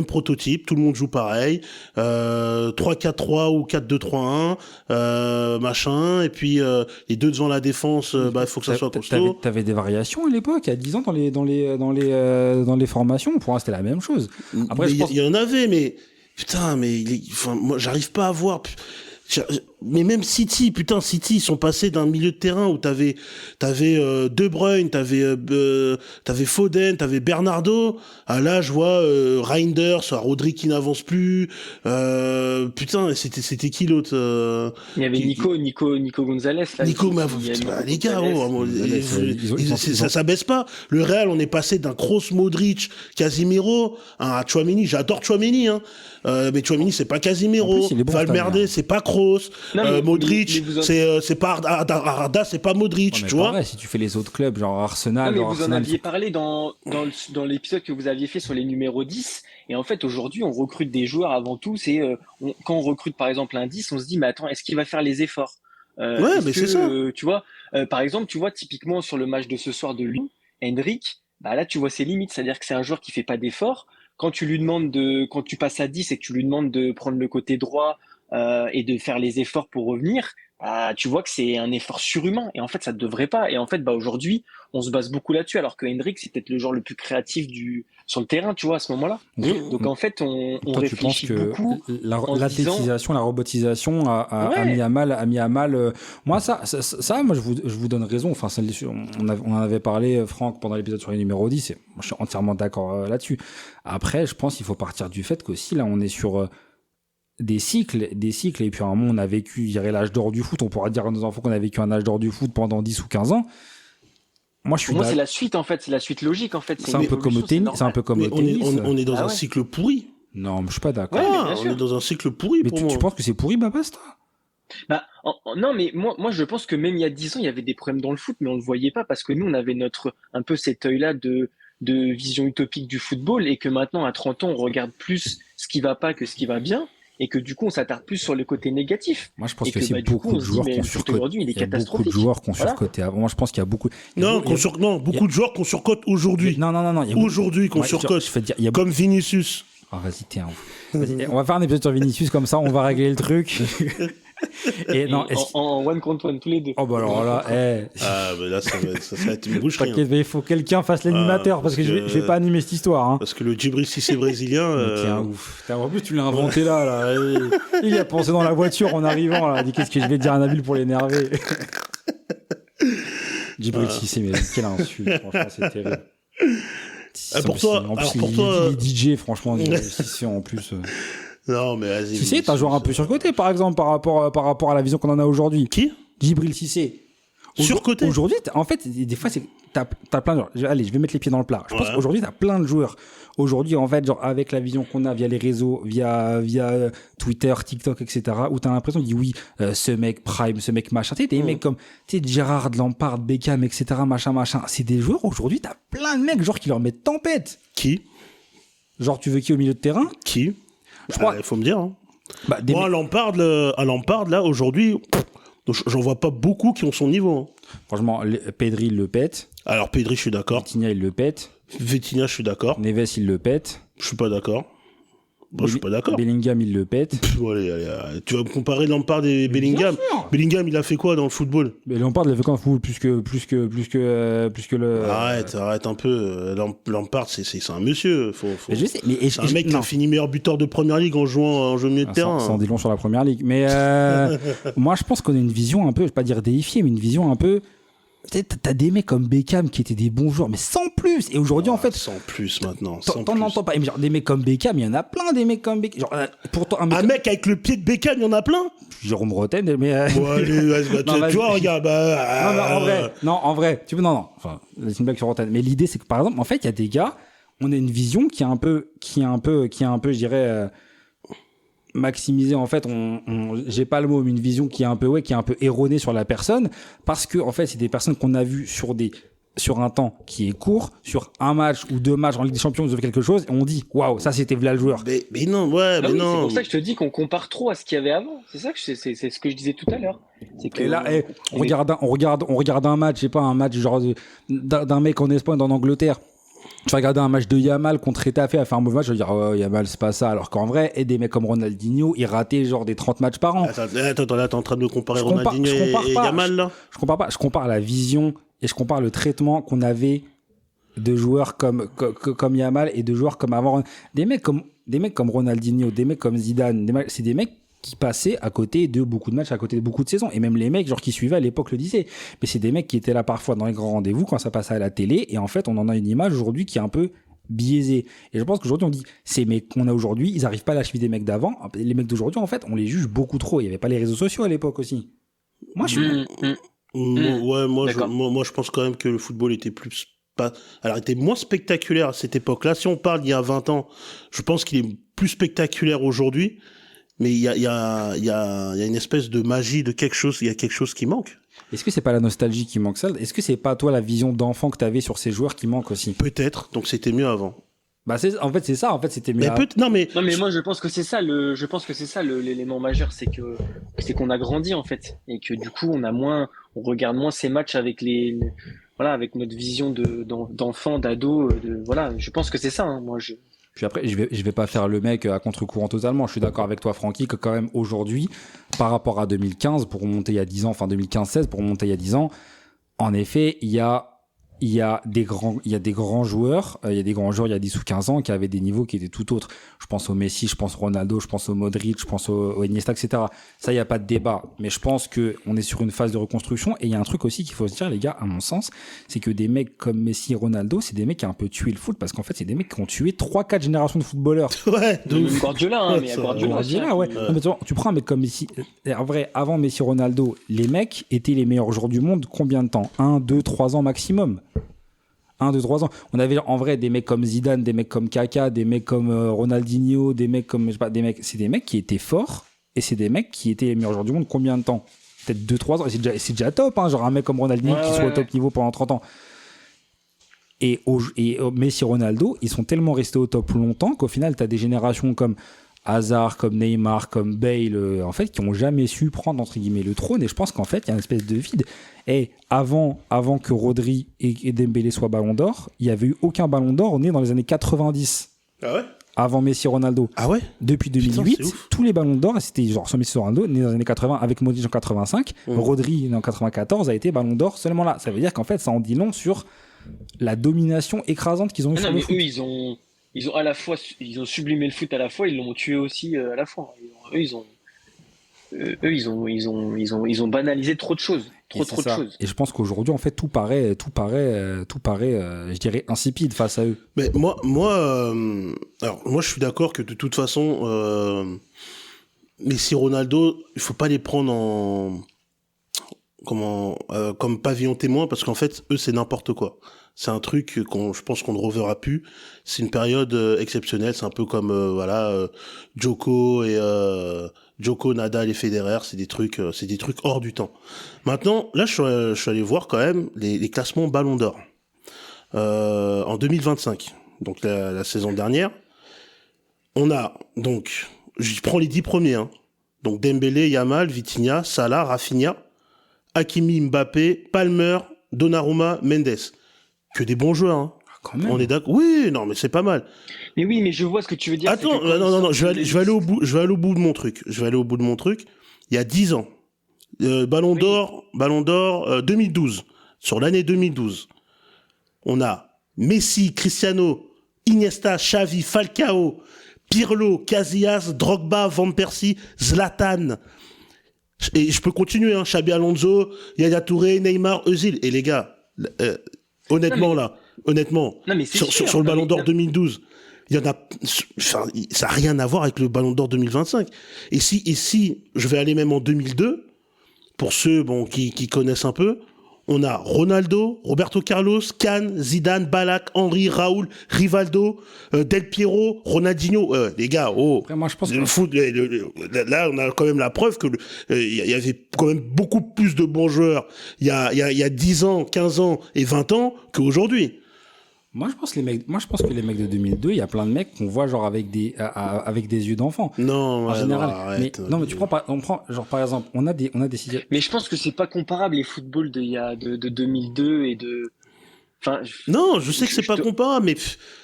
prototypes, tout le monde joue pareil, 3-4-3 ou 4-2-3-1, machin, et puis les deux devant la défense, il faut que ça soit costaud. T'avais des variations à l'époque, il y a 10 ans dans les formations, pour moi c'était la même chose. Après, il y en avait, mais putain, moi j'arrive pas à voir. Mais même City, ils sont passés d'un milieu de terrain où t'avais De Bruyne, t'avais Foden, t'avais Bernardo. Ah là, je vois Reinders, Rodri qui n'avance plus. Putain, c'était qui l'autre Il y avait Nico Gonzalez. Là, les gars, ça baisse pas. Le Real, on est passé d'un Kroos, Modric, Casemiro à Tchouaméni. J'adore Tchouaméni, mais Tchouaméni c'est pas Casemiro. Valverde c'est pas Kroos. Modric, c'est pas Arda, c'est pas Modric, tu vois. Vrai, si tu fais les autres clubs, genre Arsenal. Non, mais vous en aviez parlé dans l'épisode que vous aviez fait sur les numéros 10. Et en fait, aujourd'hui, on recrute des joueurs avant tout. Quand on recrute par exemple un 10, on se dit, mais attends, est-ce qu'il va faire les efforts c'est ça. Tu vois, par exemple, typiquement sur le match de ce soir de Lyon, Hendrick, là, tu vois ses limites. C'est-à-dire que c'est un joueur qui fait pas d'efforts. Quand tu passes à 10 et que tu lui demandes de prendre le côté droit, et de faire les efforts pour revenir, tu vois que c'est un effort surhumain et en fait ça ne devrait pas. Et en fait aujourd'hui on se base beaucoup là-dessus alors que Hendrick c'est peut-être le joueur le plus créatif sur le terrain, tu vois, à ce moment-là. Donc en fait on réfléchit beaucoup. L'athlétisation, la robotisation a mis à mal. Moi moi je vous donne raison. Enfin on en avait parlé, Franck, pendant l'épisode sur les numéros 10 et moi, je suis entièrement d'accord là-dessus. Après je pense qu'il faut partir du fait qu'aussi là on est sur des cycles, et puis à un moment on a vécu, je dirais, l'âge d'or du foot, on pourra dire à nos enfants qu'on a vécu un âge d'or du foot pendant 10 ou 15 ans. Moi c'est la suite en fait, c'est la suite logique en fait. C'est un peu comme au tennis, on est dans un cycle pourri. Non, mais je suis pas d'accord. On est dans un cycle pourri. Mais tu penses que c'est pourri, Babas, toi? Non, mais moi je pense que même il y a 10 ans, il y avait des problèmes dans le foot, mais on le voyait pas parce que nous on avait un peu cet œil-là de vision utopique du football et que maintenant à 30 ans on regarde plus ce qui va pas que ce qui va bien. Et que du coup, on s'attarde plus sur le côté négatif. Moi, je pense que c'est beaucoup de joueurs qui ont surcoté. Il y a beaucoup de joueurs qui ont surcoté. Moi, je pense qu'il y a beaucoup. Beaucoup de joueurs qui ont surcoté aujourd'hui. Non. Aujourd'hui, qu'on surcote. Comme Vinicius. Vas-y, on va faire un épisode sur Vinicius, comme ça, on va régler le truc. Et non, en one contre one, tous les deux. Oh bah alors là, Ah, mais là, ça va être une boucherie. t'inquiète, mais il faut que quelqu'un fasse l'animateur parce que je vais pas animer cette histoire. Hein. Parce que le Djibril Cissé brésilien. T'es un ouf. En plus, tu l'as inventé là. Il a pensé dans la voiture en arrivant. Là. Il dit qu'est-ce que je vais dire à Nabil pour l'énerver. Djibril Cissé, mais quelle insulte. Franchement, c'est terrible. Pour toi, en plus, pour toi, il est DJ, franchement, Cissé en plus. Non, mais vas-y. Cissé, t'as joué un peu surcoté, par exemple, par rapport à la vision qu'on en a aujourd'hui. Qui? Djibril Cissé. Surcoté. Aujourd'hui, en fait, des fois, t'as plein de joueurs. Allez, je vais mettre les pieds dans le plat. Je pense qu'aujourd'hui, t'as plein de joueurs. Aujourd'hui, en fait, genre, avec la vision qu'on a via les réseaux, via Twitter, TikTok, etc., où t'as l'impression de dire oui, ce mec prime, ce mec machin. Tu sais, des mecs comme, Gérard, Lampard, Beckham, etc., machin. C'est des joueurs, aujourd'hui, t'as plein de mecs, genre, qui leur mettent tempête. Qui? Genre, tu veux qui au milieu de terrain? Qui? Je crois. Il faut me dire, hein. Moi, à Lampard, là, aujourd'hui, j'en vois pas beaucoup qui ont son niveau. Hein. Franchement, Pedri, il le pète. Alors, Pedri, je suis d'accord. Vitinha, il le pète. Vitinha, je suis d'accord. Neves, il le pète. Je suis pas d'accord. Moi, je suis pas d'accord. Bellingham, il le pète. Allez. Tu vas me comparer Lampard et Bellingham. Bellingham, il a fait quoi dans le football? Mais Lampard, il a fait quoi dans le football plus que le. Arrête un peu. Lampard, c'est un monsieur. Mais je sais, mais c'est un mec qui a fini meilleur buteur de première ligue en jouant au milieu de terrain. Ça en dit long sur la première ligue. Mais moi, je pense qu'on a une vision un peu, je vais pas dire déifiée, mais une vision un peu. T'as des mecs comme Beckham qui étaient des bons joueurs, mais sans plus. Et aujourd'hui, en fait. Sans plus maintenant. T'en entends pas. Mais genre, des mecs comme Beckham, il y en a plein, des mecs comme Beckham. Genre, pourtant, un mec avec le pied de Beckham, il y en a plein. Jérôme Rotten, mais. Bon, allez, tu vois, regarde. En vrai. Non. Enfin, c'est une blague sur Rotten. Mais l'idée, c'est que par exemple, en fait, il y a des gars, on a une vision qui est un peu, je dirais. Maximisé, en fait, j'ai pas le mot, mais une vision qui est un peu erronée sur la personne, parce que en fait c'est des personnes qu'on a vues sur un temps qui est court, sur un match ou deux matchs en Ligue des Champions, ils ont fait quelque chose et on dit waouh, ça c'était v'là le joueur. Mais non, non. C'est pour ça que je te dis qu'on compare trop à ce qu'il y avait avant. C'est ça que c'est ce que je disais tout à l'heure. C'est que et là, on regarde un match, je sais pas, un match genre d'un mec en Espagne, en Angleterre. Tu vas regarder un match de Yamal contre Retafe, à faire un mauvais match, je vais dire Yamal c'est pas ça, alors qu'en vrai, et des mecs comme Ronaldinho, ils rataient genre des 30 matchs par an. Attends, là t'es en train de me comparer Ronaldinho et Yamal là. Je compare pas, je compare la vision et je compare le traitement qu'on avait de joueurs comme Yamal et de joueurs comme avant. Des mecs comme Ronaldinho, des mecs comme Zidane, c'est des mecs qui passaient à côté de beaucoup de matchs, à côté de beaucoup de saisons. Et même les mecs genre qui suivaient à l'époque le disaient. Mais c'est des mecs qui étaient là parfois dans les grands rendez-vous quand ça passait à la télé. Et en fait, on en a une image aujourd'hui qui est un peu biaisée. Et je pense qu'aujourd'hui, on dit, ces mecs qu'on a aujourd'hui, ils arrivent pas à la cheville des mecs d'avant. Les mecs d'aujourd'hui, en fait, on les juge beaucoup trop. Il y avait pas les réseaux sociaux à l'époque aussi. Moi, je suis... Moi, je pense quand même que le football était était moins spectaculaire à cette époque-là. Si on parle d'il y a 20 ans, je pense qu'il est plus spectaculaire aujourd'hui. Mais il y a une espèce de magie de quelque chose. Il y a quelque chose qui manque. Est-ce que c'est pas la nostalgie qui manque ça? Est-ce que c'est pas toi la vision d'enfant que t'avais sur ces joueurs qui manque aussi? Peut-être. Donc c'était mieux avant. En fait c'est ça. En fait c'était mieux. Non mais moi je pense que c'est ça l'élément majeur, c'est qu'on a grandi en fait et que du coup on regarde moins ces matchs avec avec notre vision d'enfant, d'ado. Voilà, je pense que c'est ça. Hein, moi Puis après, je vais pas faire le mec à contre-courant totalement. Je suis d'accord avec toi, Francky, que quand même aujourd'hui, par rapport à 2015, pour remonter il y a 10 ans, enfin 2015-16, pour remonter il y a 10 ans, en effet, il y a des grands joueurs, il y a 10 ou 15 ans qui avaient des niveaux qui étaient tout autres. Je pense au Messi, je pense au Ronaldo, je pense au Modric, je pense au Iniesta, etc. Ça, il y a pas de débat. Mais je pense que on est sur une phase de reconstruction et il y a un truc aussi qu'il faut se dire, les gars, à mon sens, c'est que des mecs comme Messi et Ronaldo, c'est des mecs qui ont un peu tué le foot parce qu'en fait, c'est des mecs qui ont tué 3-4 générations de footballeurs. Ouais, Guardiola, mais Guardiola, ouais. Non, mais tu prends un mec comme Messi, en vrai, avant Messi, Ronaldo, les mecs étaient les meilleurs joueurs du monde combien de temps? 1, 2, 3 ans maximum. 1, 2, 3 ans. On avait en vrai des mecs comme Zidane, des mecs comme Kaka, des mecs comme Ronaldinho, des mecs comme, c'est des mecs qui étaient forts et c'est des mecs qui étaient les meilleurs joueurs du monde combien de temps? Peut-être 2, 3 ans. C'est déjà top, hein, genre un mec comme Ronaldinho qui soit au top niveau pendant 30 ans. Et Messi et Ronaldo, ils sont tellement restés au top longtemps qu'au final, t'as des générations comme Hazard, comme Neymar, comme Bale, en fait, qui ont jamais su prendre, entre guillemets, le trône. Et je pense qu'en fait, il y a une espèce de vide. Et avant que Rodri et Dembélé soient Ballon d'Or, il n'y avait eu aucun Ballon d'Or né dans les années 90. Ah ouais? avant Messi Ronaldo. Ah ouais? Depuis Putain, 2008, c'est ouf. tous les ballons d'or, c'était genre sur Messi Ronaldo, né dans les années 80 avec Modric en 85, Rodri né en 94 a été ballon d'or seulement là. Ça veut dire qu'en fait, ça en dit long sur la domination écrasante qu'ils ont eu Ah sur non, le mais foot. eux, ils ont à la fois, ils ont sublimé le foot à la fois, ils l'ont tué aussi à la fois. Ils ont banalisé trop de choses, Et c'est trop de ça. choses. Et je pense qu'aujourd'hui, en fait, tout paraît, je dirais, insipide face à eux. Mais alors moi, je suis d'accord que de toute façon, Messi, Ronaldo, il faut pas les prendre comme pavillon témoin, parce qu'en fait, eux, c'est n'importe quoi. C'est un truc je pense qu'on ne reverra plus. C'est une période exceptionnelle. C'est un peu comme Djoko, Nadal et Federer. C'est des trucs hors du temps. Maintenant, là, je suis allé voir quand même les classements Ballon d'Or en 2025. Donc la saison dernière, on a donc, je prends les 10 premiers. Hein. Donc Dembélé, Yamal, Vitinha, Salah, Rafinha, Hakimi, Mbappé, Palmer, Donnarumma, Mendes. Que des bons joueurs, hein. Quand même. On est d'accord. Oui, non, mais c'est pas mal. Mais oui, mais je vois ce que tu veux dire. Attends, c'est que quand non, ils je vais sortent aller au bout de mon truc. Il y a 10 ans. Ballon d'Or 2012. Sur l'année 2012. On a Messi, Cristiano, Iniesta, Xavi, Falcao, Pirlo, Casillas, Drogba, Van Persie, Zlatan. Et je peux continuer, hein. Xabi Alonso, Yaya Touré, Neymar, Özil. Et les gars, honnêtement, Non, mais c'est sûr. sur le Non, Ballon mais- d'Or 2012, il y en a, enfin, ça n'a rien à voir avec le Ballon d'Or 2025. Et si, je vais aller même en 2002, pour ceux, qui connaissent un peu, on a Ronaldo, Roberto Carlos, Kahn, Zidane, Ballack, Henry, Raoul, Rivaldo, Del Piero, Ronaldinho. Les gars, Après, moi, je pense le que foot, là, on a quand même la preuve que il y avait quand même beaucoup plus de bons joueurs il y a 10 ans, 15 ans et 20 ans qu'aujourd'hui. Moi, je pense que les mecs de 2002, il y a plein de mecs qu'on voit genre avec des yeux d'enfant. Non, En ouais, général. non, arrête. Mais on prend, genre, par exemple, on a des Mais je pense que c'est pas comparable les footballs de 2002 et de. Enfin, Non, je sais que c'est pas te- comparable, mais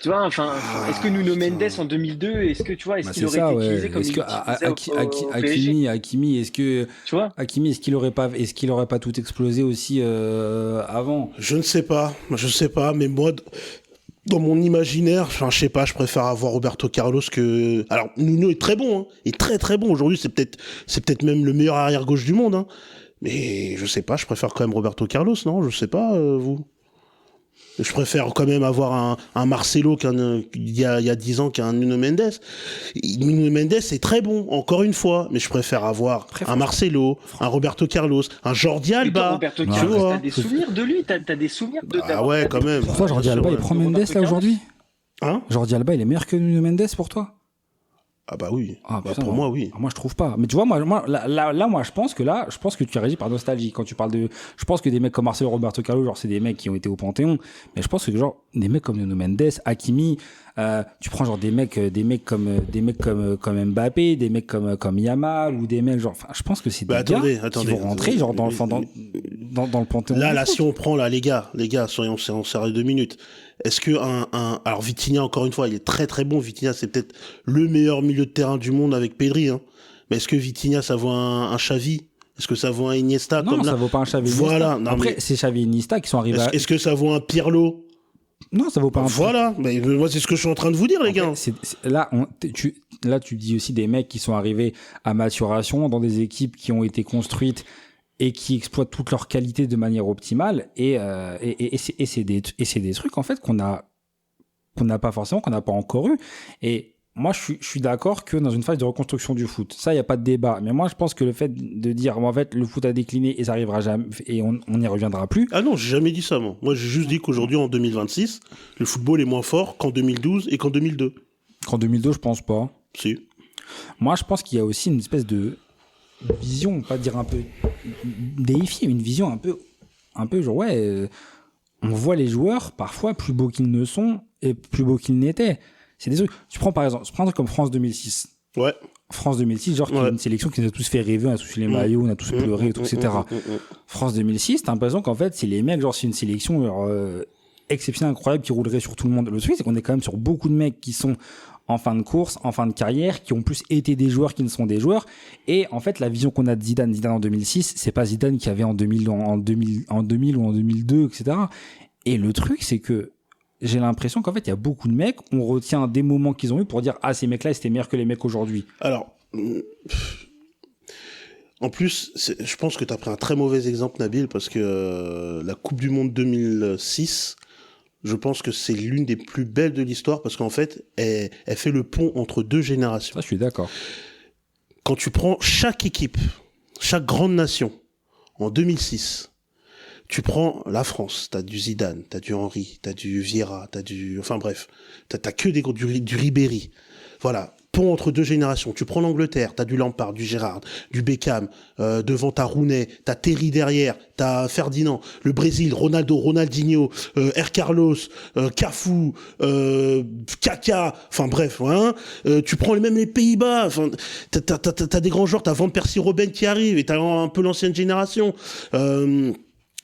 Tu vois, est-ce que Nuno putain. Mendes en 2002, est-ce que tu vois, est-ce bah, qu'il c'est aurait ça, été ouais. utilisé comme Est-ce il que l'utilisait au PSG, Hakimi, est-ce qu'il aurait pas tout explosé aussi avant? je ne sais pas, mais moi, dans mon imaginaire, enfin, je sais pas, je préfère avoir Roberto Carlos que. Alors, Nuno est très bon, hein, est très très bon. Aujourd'hui, c'est peut-être même le meilleur arrière-gauche du monde, hein. Mais je sais pas, je préfère quand même Roberto Carlos, non? Je sais pas, vous. Je préfère quand même avoir un Marcelo il y a 10 ans qu'un Nuno Mendes. Nuno Mendes est très bon, encore une fois, mais je préfère avoir un Marcelo, un Roberto Carlos, un Jordi Et toi, Alba. Roberto Non, tu Carlos, vois. t'as des souvenirs de lui, t'as des souvenirs de. Ah d'avoir- ouais, quand même. Pourquoi Jordi Bien sûr, Alba, il ouais. prend Mendes Roberto là Carlos. aujourd'hui? Hein? Jordi Alba, il est meilleur que Nuno Mendes pour toi? Ah bah oui. Ah, Bah, putain, pour moi, oui. Ah, moi, je trouve pas. Mais tu vois, moi, moi, je pense que tu réagis par nostalgie quand tu parles de. Je pense que des mecs comme Marcelo, Roberto Carlos, genre, c'est des mecs qui ont été au Panthéon. Mais je pense que genre des mecs comme Nuno Mendes, Hakimi, tu prends genre des mecs comme Mbappé, des mecs comme Yamal ou des mecs genre. Enfin, je pense que c'est des Bah, gars attendez, qui vont rentrer genre dans le Panthéon. Là, du foot. si on prend là, les gars, soyons sérieux 2 minutes. Est-ce que alors Vitinha, encore une fois, il est très très bon. Vitinha, c'est peut-être le meilleur milieu de terrain du monde avec Pedri, hein. Mais est-ce que Vitinha, ça vaut un Xavi? Est-ce que ça vaut un Iniesta Non, comme ça là? vaut pas un Xavi. Voilà. Iniesta. Non, Après, mais c'est Xavi et Iniesta qui sont arrivés. est-ce que ça vaut un Pirlo? Non, ça vaut pas un. Voilà. Mais moi, c'est ce que je suis en train de vous dire, les Après, gars. Là, tu dis aussi des mecs qui sont arrivés à maturation dans des équipes qui ont été construites et qui exploitent toutes leurs qualités de manière optimale. Et c'est des trucs, en fait, qu'on n'a pas forcément, qu'on n'a pas encore eu. Et moi, je suis d'accord que dans une phase de reconstruction du foot, ça, il n'y a pas de débat. Mais moi, je pense que le fait de dire, en fait, le foot a décliné et ça arrivera jamais, et on n'y reviendra plus. Ah non, j'ai jamais dit ça, moi. Moi, j'ai juste dit qu'aujourd'hui, en 2026, le football est moins fort qu'en 2012 et qu'en 2002. En 2002, je pense pas. Si. Moi, je pense qu'il y a aussi une espèce de vision, pas dire un peu déifiée, une vision un peu genre, ouais, on voit les joueurs parfois plus beaux qu'ils ne sont et plus beaux qu'ils n'étaient. C'est des trucs. Tu prends un truc comme France 2006. Ouais. France 2006, genre, qui est une sélection qui nous a tous fait rêver, on a tous eu les maillots, on a tous pleuré, etc. France 2006, t'as l'impression qu'en fait, c'est les mecs, genre, c'est une sélection genre, exceptionnelle, incroyable, qui roulerait sur tout le monde. Le truc, c'est qu'on est quand même sur beaucoup de mecs qui sont en fin de course, en fin de carrière, qui ont plus été des joueurs qui ne sont des joueurs. Et en fait, la vision qu'on a de Zidane en 2006, c'est pas Zidane qui avait en 2000 ou en 2002, etc. Et le truc, c'est que j'ai l'impression qu'en fait, il y a beaucoup de mecs, on retient des moments qu'ils ont eu pour dire « Ah, ces mecs-là, c'était meilleurs que les mecs aujourd'hui. » Alors, en plus, je pense que tu as pris un très mauvais exemple, Nabil, parce que la Coupe du Monde 2006, je pense que c'est l'une des plus belles de l'histoire, parce qu'en fait, elle fait le pont entre deux générations. Ça, je suis d'accord. Quand tu prends chaque équipe, chaque grande nation, en 2006, tu prends la France, t'as du Zidane, t'as du Henry, t'as du Vieira, enfin bref, t'as que du Ribéry. Voilà, pont entre deux générations. Tu prends l'Angleterre, t'as du Lampard, du Gerrard, du Beckham, devant t'as Rooney, t'as Terry derrière, t'as Ferdinand. Le Brésil, Ronaldo, Ronaldinho, Carlos, Cafu, Kaka, enfin bref, hein. Tu prends même les Pays-Bas, enfin, t'as des grands joueurs, t'as Van Persie, Robben qui arrive, et t'as un peu l'ancienne génération.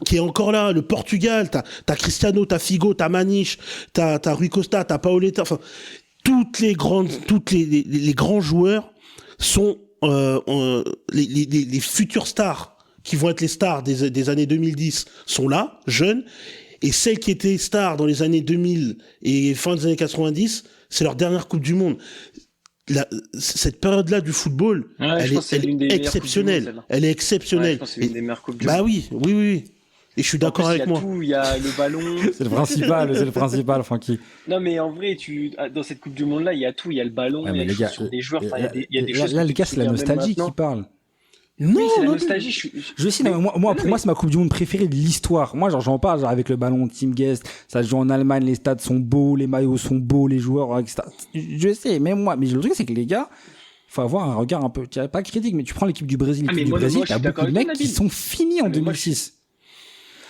Qui est encore là, le Portugal, t'as Cristiano, t'as Figo, t'as Maniche, t'as Rui Costa, t'as Paoletta, enfin, les grands joueurs sont les futures stars qui vont être les stars des années 2010 sont là, jeunes, et celles qui étaient stars dans les années 2000 et fin des années 90, c'est leur dernière Coupe du Monde. Cette période-là du football, elle est exceptionnelle. Elle est exceptionnelle. Ouais, je pense que c'est une des meilleures Coupes du Bah Monde. oui. Et je suis d'accord avec moi. Il y a le ballon. C'est le principal, Francky. Non, mais en vrai, dans cette Coupe du Monde-là, il y a tout. Il y a le ballon, Ouais, il y a les chaussures des joueurs. Il y a des choses. Là, les gars, c'est la nostalgie qui parle. Non, oui, c'est la nostalgie. Pour moi, c'est ma Coupe du Monde préférée de l'histoire. Moi, j'en parle avec le ballon Team Guest. Ça se joue en Allemagne, les stades sont beaux, les maillots sont beaux, les joueurs, etc. Je sais, même moi. Mais le truc, c'est que les gars, faut avoir un regard un peu, pas critique, mais tu prends l'équipe du Brésil, t'as beaucoup de mecs qui sont finis en 2006.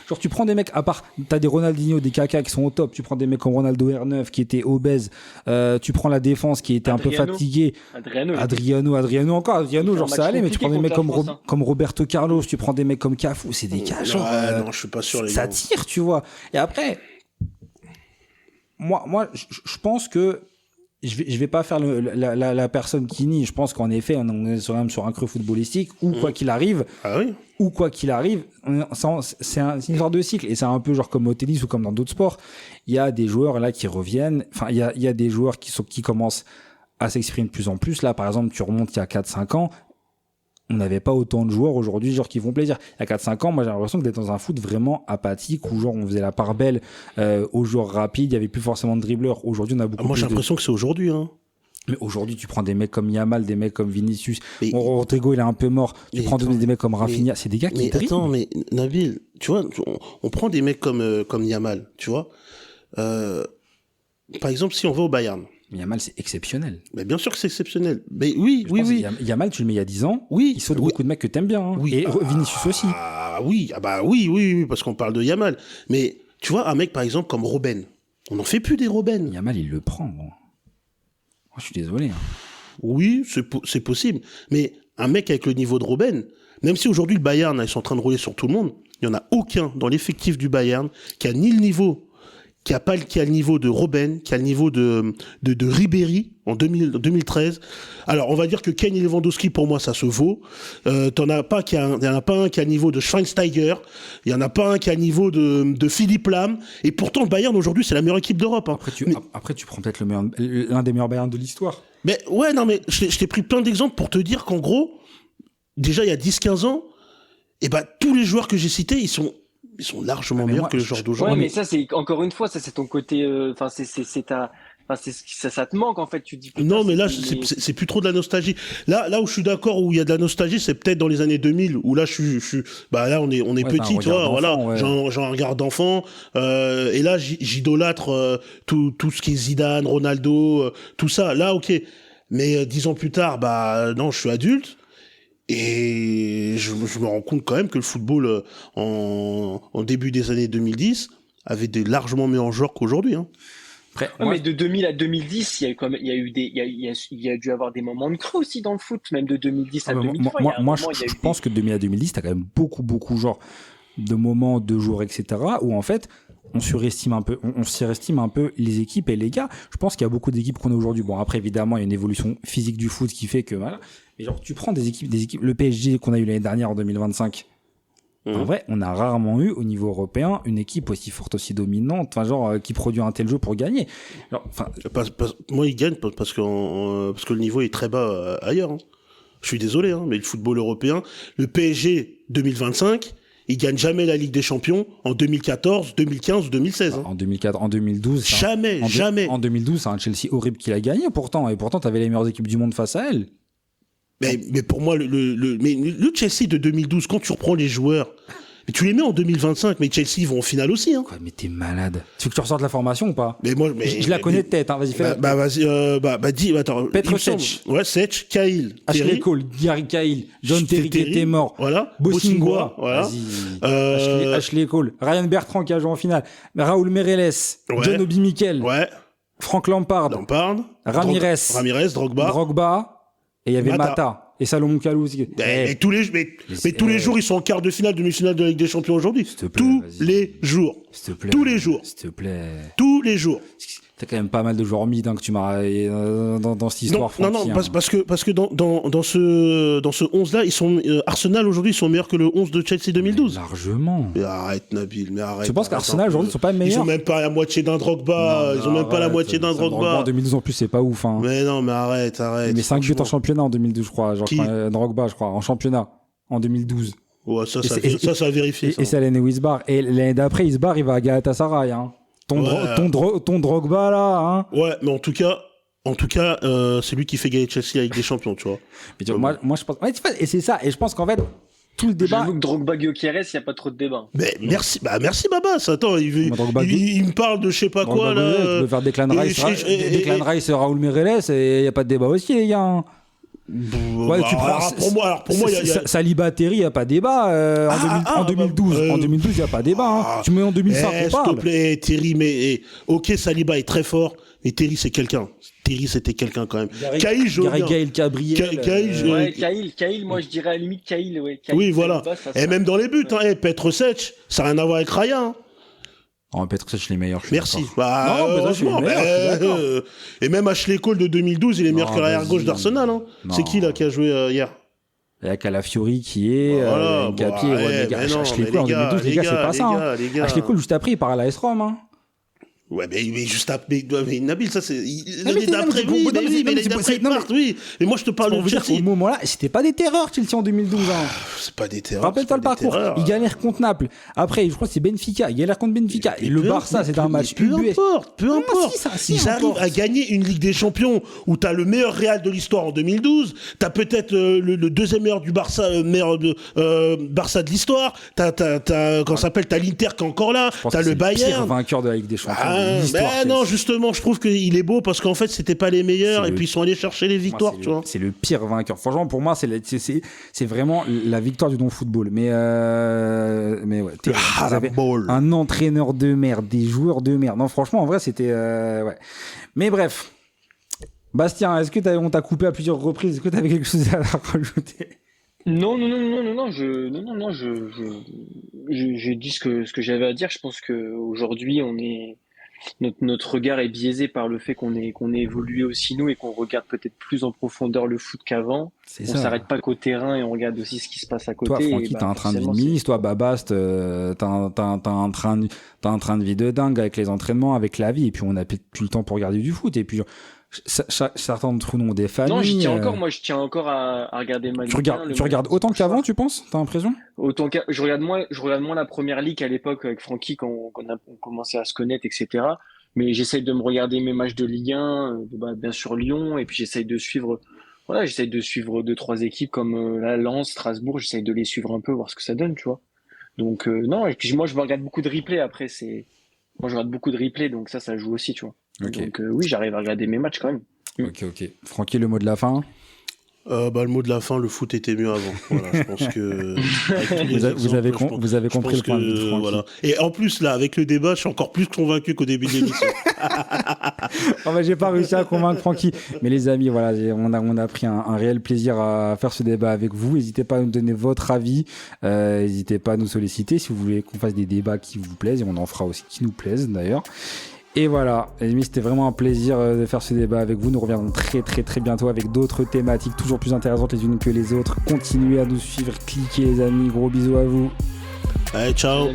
Genre, tu prends des mecs, à part, t'as des Ronaldinho, des Kaka qui sont au top, tu prends des mecs comme Ronaldo R9 qui était obèse, tu prends la défense qui était un peu fatiguée. Adriano encore, Adriano, genre ça allait, mais tu prends des mecs comme Roberto Carlos, tu prends des mecs comme Cafu, c'est des gars, genre, non, je suis pas sûr, les ça gars. tire, tu vois. Et après, moi, je pense que je vais pas faire la personne qui nie. Je pense qu'en effet, on est quand même sur un creux footballistique où quoi qu'il arrive, c'est une histoire de cycle et c'est un peu genre comme au tennis ou comme dans d'autres sports. Il y a des joueurs là qui reviennent. Enfin, il y a des joueurs qui commencent à s'exprimer de plus en plus. Là, par exemple, tu remontes il y a 4-5 ans. On n'avait pas autant de joueurs aujourd'hui, genre qui font plaisir. Il y a 4-5 ans, moi j'ai l'impression d'être dans un foot vraiment apathique où genre on faisait la part belle aux joueurs rapides, il y avait plus forcément de dribbleurs. Aujourd'hui, on a beaucoup. Moi j'ai l'impression que c'est aujourd'hui, hein. Mais aujourd'hui, tu prends des mecs comme Yamal, des mecs comme Vinicius. Rodrigo, il est un peu mort. Tu prends des mecs comme Rafinha. C'est des gars qui dribblent. Attends, mais Nabil, tu vois, on prend des mecs comme Yamal, tu vois. Par exemple, si on va au Bayern. Yamal, c'est exceptionnel. Mais bien sûr que c'est exceptionnel. Mais oui. Yamal, tu le mets il y a 10 ans. Oui. Il saute beaucoup de mecs que t'aimes bien. Hein. Oui. Et Vinicius aussi. Oui, parce qu'on parle de Yamal. Mais tu vois, un mec, par exemple, comme Robben. On n'en fait plus des Robben. Yamal, il le prend. Bon. Oh, je suis désolé. Hein. Oui, c'est possible. Mais un mec avec le niveau de Robben, même si aujourd'hui le Bayern, ils sont en train de rouler sur tout le monde, il n'y en a aucun dans l'effectif du Bayern qui a ni le niveau, qui a le niveau de Robben, qui a le niveau de Ribéry en 2013. Alors, on va dire que Kane et Lewandowski, pour moi, ça se vaut. Il y en a pas un qui a le niveau de Schweinsteiger. Il y en a pas un qui a le niveau de Philippe Lahm. Et pourtant, le Bayern, aujourd'hui, c'est la meilleure équipe d'Europe. Hein. Après, tu prends peut-être l'un des meilleurs Bayern de l'histoire. Mais ouais, non, mais je t'ai pris plein d'exemples pour te dire qu'en gros, déjà, il y a 10-15 ans, tous les joueurs que j'ai cités, ils sont largement meilleurs que les joueurs d'aujourd'hui. Ouais, mais ça, c'est encore une fois, ça, c'est ton côté. Ça te manque en fait. Tu dis. Non, mais là, c'est plus trop de la nostalgie. Là où je suis d'accord, où il y a de la nostalgie, c'est peut-être dans les années 2000, où là, là, on est petit, tu vois, voilà. Ouais. J'ai un regard d'enfant, et là, j'idolâtre tout ce qui est Zidane, Ronaldo, tout ça. Là, ok. Mais 10 ans plus tard, non, je suis adulte. Et je me rends compte quand même que le football en début des années 2010 avait des largement meilleurs joueurs qu'aujourd'hui. Hein. Après, mais de 2000 à 2010, il y a dû avoir des moments de creux aussi dans le foot, même de 2010 à 2003. Je pense que de 2000 à 2010, t'as quand même beaucoup genre de moments de joueurs, etc. où en fait on surestime un peu, on surestime un peu les équipes et les gars. Je pense qu'il y a beaucoup d'équipes qu'on a aujourd'hui. Bon, après, évidemment, il y a une évolution physique du foot qui fait que, voilà. Mais genre, tu prends des équipes, le PSG qu'on a eu l'année dernière en 2025. En vrai, on a rarement eu au niveau européen une équipe aussi forte, aussi dominante, enfin genre qui produit un tel jeu pour gagner. Alors, moi, ils gagnent parce que le niveau est très bas ailleurs. Hein. Je suis désolé, hein, mais le football européen, le PSG 2025, il gagne jamais la Ligue des Champions en 2014, 2015 ou 2016. Hein. En 2004, en 2012. Jamais. En 2012, c'est un Chelsea horrible qui l'a gagné pourtant, et pourtant t'avais les meilleures équipes du monde face à elle. Mais pour moi, le Chelsea de 2012, quand tu reprends les joueurs, mais tu les mets en 2025, mais Chelsea ils vont en finale aussi. Hein. Quoi, mais t'es malade. Tu veux que tu ressortes la formation ou pas? Je la connais de tête, hein. Vas-y, fais-la. Vas-y, dis, attends. Petr Cech. Ouais, Cech, Cahill. Ashley Cole, Gary Cahill, John Terry qui était mort. Voilà. Bossingua. Voilà. Vas-y. Ashley Cole. Ryan Bertrand qui a joué en finale. Raoul Meireles. Ouais. John Obi Mikel. Ouais. Frank Lampard. Ramirez. Drogba. Et il y avait Mata. Et Salomon Kalou aussi. Mais tous les jours, ils sont en quart de finale, demi-finale de la Ligue des Champions aujourd'hui. Tous les jours. S'il te plaît. Tous les jours. S'il te plaît. Tous les jours. T'as quand même pas mal de joueurs mid que tu m'as dans cette histoire. Non, parce que dans ce 11 là, ils sont Arsenal aujourd'hui, ils sont meilleurs que le 11 de Chelsea 2012. Mais largement. Mais arrête Nabil, mais arrête. Tu penses qu'Arsenal aujourd'hui ils sont pas meilleurs? Ils ont même pas la moitié d'un Drogba, ils ont même pas la moitié d'un Drogba. En 2012 en plus, c'est pas ouf hein. Mais non, mais arrête. Mais 5 buts en championnat en 2012 je crois, Drogba je crois en championnat en 2012. Ouais, ça a vérifié. Et c'est l'année où il se barre et l'année d'après il se barre, il va à Galatasaray hein. Ton Drogba là, hein. Ouais, mais en tout cas, c'est lui qui fait gagner Chelsea avec des champions, tu vois. Mais tu vois, moi je pense, ouais, et c'est ça, et je pense qu'en fait tout le débat. J'avoue que Drogba Gyökeres, il y a pas trop de débat. Mais merci Babas. Attends, il me parle de je sais pas quoi là. Tu peux faire Declan Rice, Raoul Meireles, et il y a pas de débat aussi les gars. Hein. Ouais, tu prends. Pour moi, Saliba Terry, il n'y a pas de débat. En 2012, il n'y a pas de débat. Hein. Tu mets en 2005, on parle. S'il te plaît, Terry, mais ok, Saliba est très fort, mais Terry, c'est quelqu'un. Terry, c'était quelqu'un quand même. Cahill, Gaël, Cahill, moi je dirais à la limite Cahill. Ouais. Oui, voilà. Et même dans les buts, hein, Petr Cech, ça n'a rien à voir avec Raya. Hein. Oh, Petr Cech, il est meilleur. Merci. Et même Ashley Cole de 2012, il est meilleur que l'arrière-gauche d'Arsenal. Hein. C'est qui là qui a joué hier? Il y a Calafiori qui est Capier. Ashley Cole en 2012, les gars, c'est pas ça. Ashley Cole, juste après, il part à l'AS Rome. Hein. Ouais, mais juste après, Nabil, ça c'est. L'année d'après, oui, mais moi je te parle de Chelsea. Au moment-là, c'était pas des terreurs, Chelsea en 2012. Hein. C'est pas des terreurs. Rappelle-toi le parcours. Il galère contre Naples. Après, je crois que c'est Benfica. Il galère contre Benfica. Et le Barça, c'est un match. Peu importe. Ils arrivent à gagner une Ligue des Champions où t'as le meilleur Real de l'histoire en 2012. T'as peut-être le deuxième meilleur du Barça, Barça de l'histoire. T'as l'Inter qui est encore là. T'as le Bayern. C'est le vainqueur de la Ligue des Champions. Ben non, justement, je trouve qu'il est beau parce qu'en fait, c'était pas les meilleurs et puis ils sont allés chercher les victoires, tu vois. C'est le pire vainqueur. Franchement, pour moi, c'est vraiment la victoire du non-football. Mais ouais, vous avez un entraîneur de merde, des joueurs de merde. Non, franchement, en vrai, c'était ouais. Mais bref, Bastien, est-ce que on t'a coupé à plusieurs reprises? Est-ce que t'avais quelque chose à rajouter? Non, j'ai dit ce que j'avais à dire. Je pense que aujourd'hui, notre regard est biaisé par le fait qu'on ait évolué aussi nous et qu'on regarde peut-être plus en profondeur le foot qu'avant. On s'arrête pas qu'au terrain et on regarde aussi ce qui se passe à côté. Toi, Francky, t'as un train de vie de ministre. Toi, Babas, t'as un train de vie de dingue avec les entraînements, avec la vie. Et puis on a plus le temps pour regarder du foot. Et puis certains d'entre nous ont des familles. Non, je tiens encore à regarder ma Ligue 1. Tu regardes autant qu'avant, tu penses? T'as l'impression? Je regarde moins la première ligue à l'époque avec Francky quand on commençait à se connaître, etc. Mais j'essaye de me regarder mes matchs de Ligue 1, bien sûr Lyon, et puis j'essaye de suivre 2-3 équipes comme la Lens, Strasbourg. J'essaye de les suivre un peu, voir ce que ça donne, tu vois. Donc non, et puis moi je regarde beaucoup de replays après. Moi je regarde beaucoup de replays, donc ça joue aussi, tu vois. Okay. Donc oui, j'arrive à regarder mes matchs quand même. Ok. Francky, le mot de la fin? Le mot de la fin, le foot était mieux avant. Voilà, je pense que vous avez compris le point de vue de Francky. Voilà. Et en plus là, avec le débat, je suis encore plus convaincu qu'au début de l'émission. J'ai pas réussi à convaincre Francky, mais les amis, voilà, on a pris un réel plaisir à faire ce débat avec vous. N'hésitez pas à nous donner votre avis, n'hésitez pas à nous solliciter si vous voulez qu'on fasse des débats qui vous plaisent, et on en fera aussi qui nous plaisent d'ailleurs. Et voilà, les amis, c'était vraiment un plaisir de faire ce débat avec vous. Nous reviendrons très très très bientôt avec d'autres thématiques toujours plus intéressantes les unes que les autres. Continuez à nous suivre, cliquez les amis, gros bisous à vous. Allez, ciao.